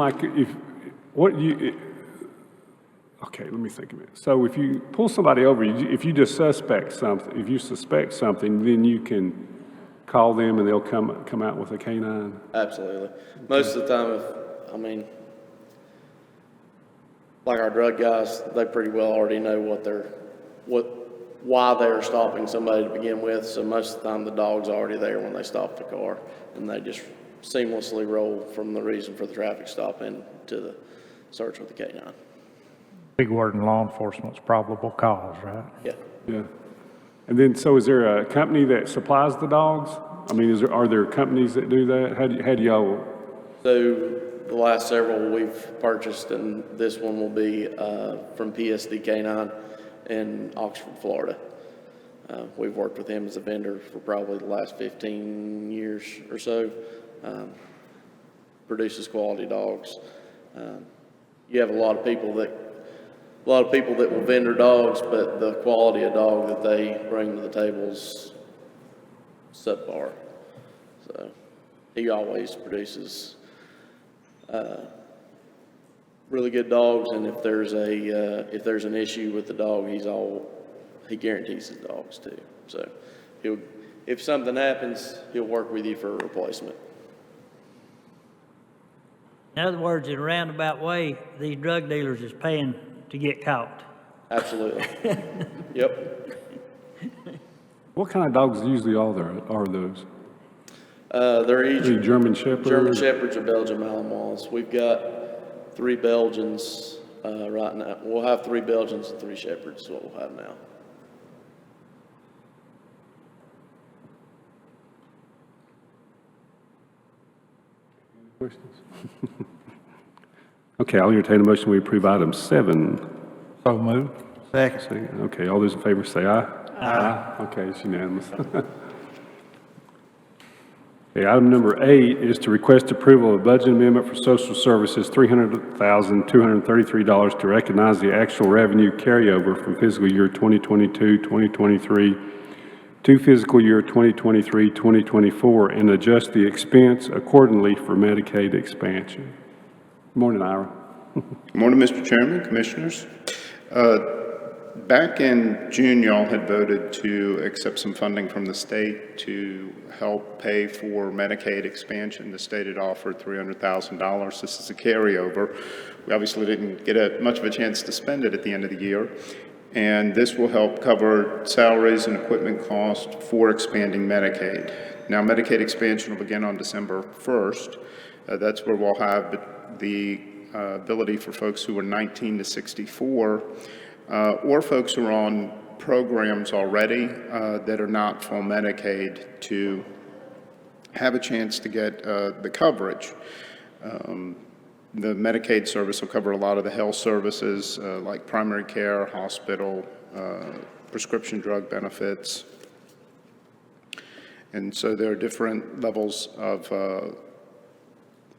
okay, let me think a minute. So if you pull somebody over, if you suspect something, then you can call them and they'll come out with a canine? Absolutely. Most of the time, like our drug guys, they pretty well already know why they're stopping somebody to begin with. So most of the time, the dog's already there when they stop the car, and they just seamlessly roll from the reason for the traffic stop into the search with the canine. Big word in law enforcement's probable cause, right? Yeah. Yeah. And then, so is there a company that supplies the dogs? I mean, are there companies that do that? How do y'all? So the last several we've purchased, and this one will be from PSD Canine in Oxford, Florida. We've worked with him as a vendor for probably the last 15 years or so. Produces quality dogs. You have a lot of people that will vendor dogs, but the quality of dog that they bring to the table is subpar. So he always produces really good dogs, and if there's an issue with the dog, he guarantees his dogs too. So if something happens, he'll work with you for a replacement. In other words, in a roundabout way, these drug dealers is paying to get caught. Absolutely. Yep. What kind of dogs usually are those? They're each German Shepherds? German Shepherds or Belgian Malinois. We've got 3 Belgians right now. We'll have 3 Belgians and 3 Shepherds is what we'll have now. Questions? Okay, I'll entertain a motion. We approve item 7. So moved. Second. Okay, all those in favor say aye. Aye. Okay, it's unanimous. Okay, item number 8 is to request approval of a budget amendment for social services, $300,233 to recognize the actual revenue carryover from fiscal year 2022-2023 to fiscal year 2023-2024 and adjust the expense accordingly for Medicaid expansion. Good morning, Ira. Good morning, Mr. Chairman, Commissioners. Back in June, y'all had voted to accept some funding from the state to help pay for Medicaid expansion. The state had offered $300,000. This is a carryover. We obviously didn't get much of a chance to spend it at the end of the year. And this will help cover salaries and equipment costs for expanding Medicaid. Now, Medicaid expansion will begin on December 1st. That's where we'll have the ability for folks who are 19 to 64 or folks who are on programs already that are not full Medicaid to have a chance to get the coverage. The Medicaid service will cover a lot of the health services like primary care, hospital, prescription drug benefits. And so there are different levels of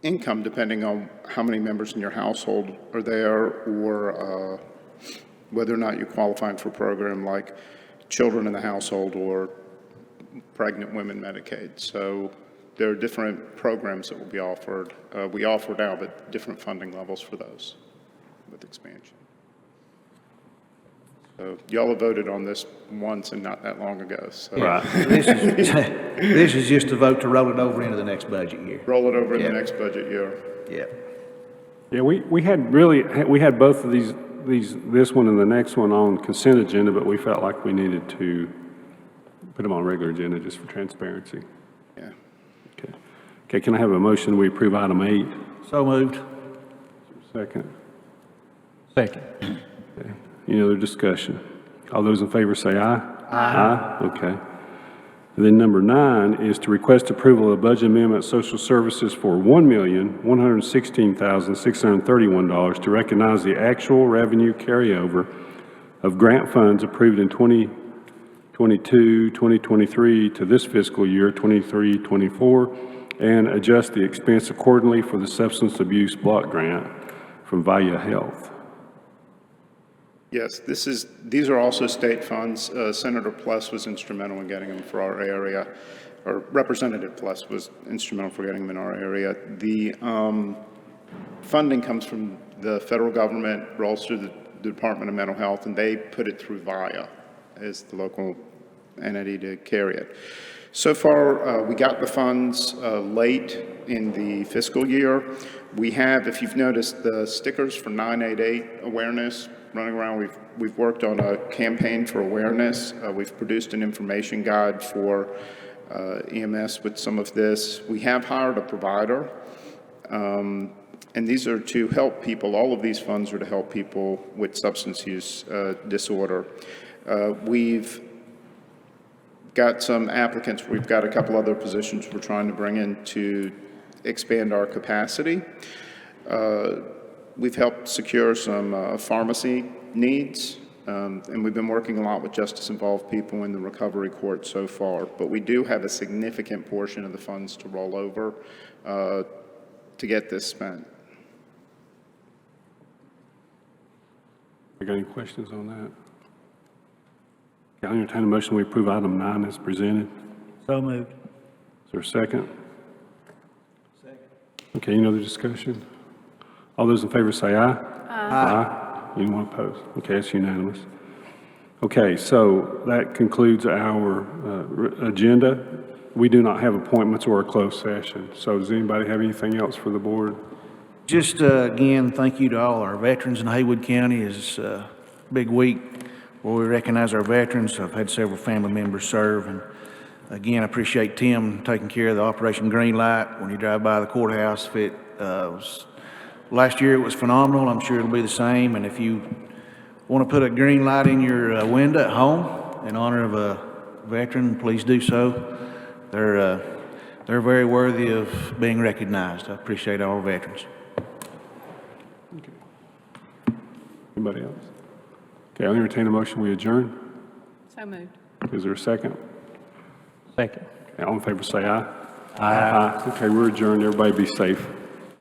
income depending on how many members in your household are there or whether or not you're qualifying for a program like children in the household or pregnant women Medicaid. So there are different programs that will be offered. We offer now, but different funding levels for those with expansion. So y'all have voted on this once and not that long ago. So. Right. This is just a vote to roll it over into the next budget year. Roll it over in the next budget year. Yeah. Yeah, we had both of this one and the next one on consent agenda, but we felt like we needed to Put them on regular agenda just for transparency. Yeah. Okay. Okay, can I have a motion, we approve item 8? So moved. Second. Second. Okay. Any other discussion? All those in favor say aye. Aye. Okay. And then number 9 is to request approval of budget amendment social services for $1,116,631 to recognize the actual revenue carryover of grant funds approved in 2022, 2023 to this fiscal year, 23-24, and adjust the expense accordingly for the substance abuse block grant from Value Health. Yes, these are also state funds. Senator Plus was instrumental in getting them for our area, or Representative Plus was instrumental for getting them in our area. The funding comes from the federal government, rolls through the Department of Mental Health, and they put it through VIA as the local entity to carry it. So far, we got the funds late in the fiscal year. We have, if you've noticed, the stickers for 988 awareness running around. We've worked on a campaign for awareness. We've produced an information guide for EMS with some of this. We have hired a provider, and these are to help people. All of these funds are to help people with substance use disorder. We've got some applicants. We've got a couple other positions we're trying to bring in to expand our capacity. We've helped secure some pharmacy needs, and we've been working a lot with justice-involved people in the recovery court so far. But we do have a significant portion of the funds to roll over to get this spent. You got any questions on that? Okay, I'll entertain a motion, we approve item 9 as presented. So moved. Is there a second? Second. Okay, any other discussion? All those in favor say aye. Aye. Anyone opposed? Okay, it's unanimous. Okay, so that concludes our agenda. We do not have appointments or a closed session. So does anybody have anything else for the board? Just again, thank you to all our veterans in Haywood County. It's a big week where we recognize our veterans. I've had several family members serve, and again, I appreciate Tim taking care of the Operation Green Light when you drive by the courthouse. Last year it was phenomenal. I'm sure it'll be the same. And if you want to put a green light in your window at home in honor of a veteran, please do so. They're very worthy of being recognized. I appreciate all veterans. Okay. Anybody else? Okay, I'll entertain a motion, we adjourn. So moved. Is there a second? Second. Okay, all in favor say aye. Aye. Okay, we're adjourned. Everybody be safe.